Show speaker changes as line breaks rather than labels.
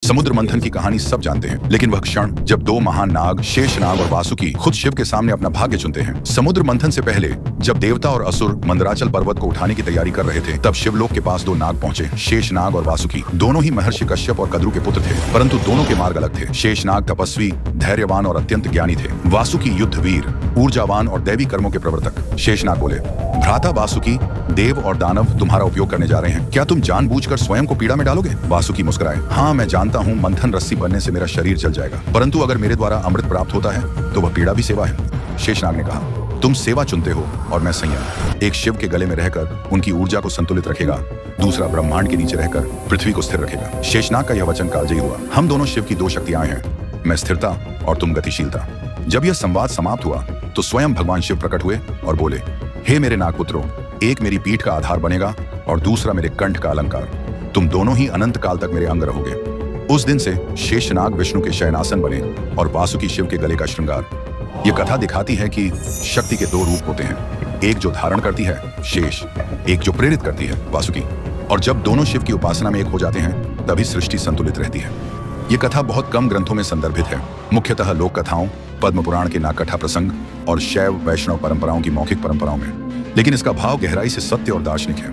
समुद्र मंथन की कहानी सब जानते हैं, लेकिन वह क्षण जब दो महान नाग शेषनाग और वासुकी खुद शिव के सामने अपना भाग्य चुनते हैं। समुद्र मंथन से पहले जब देवता और असुर मंदराचल पर्वत को उठाने की तैयारी कर रहे थे, तब शिवलोक के पास दो नाग पहुंचे। शेषनाग और वासुकी दोनों ही महर्षि कश्यप और कद्रु के पुत्र थे, परंतु दोनों के मार्ग अलग थे। शेषनाग तपस्वी, धैर्यवान और अत्यंत ज्ञानी थे। वासुकी युद्धवीर, ऊर्जावान और दैवी कर्मों के प्रवर्तक। शेषनाग बोले, भ्राता वासुकी, देव और दानव तुम्हारा उपयोग करने जा रहे हैं, क्या तुम जानबूझकर स्वयं को पीड़ा में डालोगे? वासुकी मुस्कुराए, हाँ मैं जानता हूँ मंथन रस्सी बनने से मेरा शरीर जल जाएगा, परंतु अगर मेरे द्वारा अमृत प्राप्त होता है तो वह पीड़ा भी सेवा है। शेषनाग ने कहा, तुम सेवा चुनते हो और मैं संयम। एक शिव के गले में रहकर उनकी ऊर्जा को संतुलित रखेगा, दूसरा ब्रह्मांड के नीचे रहकर पृथ्वी को स्थिर रखेगा। शेषनाग का यह वचन कालजयी हुआ। हम दोनों शिव की दो शक्तियां हैं, मैं स्थिरता और तुम गतिशीलता। जब यह संवाद समाप्त हुआ तो स्वयं भगवान शिव प्रकट हुए और बोले, हे मेरे नागपुत्रों, एक मेरी पीठ का आधार बनेगा और दूसरा मेरे कंठ का अलंकार। तुम दोनों ही अनंत काल तक मेरे अंग रहोगे। उस दिन से शेषनाग विष्णु के शयनासन बने और वासुकी शिव के गले का श्रृंगार। यह कथा दिखाती है कि शक्ति के दो रूप होते हैं, एक जो धारण करती है शेष, एक जो प्रेरित करती है वासुकी। और जब दोनों शिव की उपासना में एक हो जाते हैं तभी सृष्टि संतुलित रहती है। ये कथा बहुत कम ग्रंथों में संदर्भित है, मुख्यतः लोक कथाओं, पद्म पुराण के नागकथा प्रसंग और शैव वैष्णव परंपराओं की मौखिक परंपराओं में, लेकिन इसका भाव गहराई से सत्य और दार्शनिक है।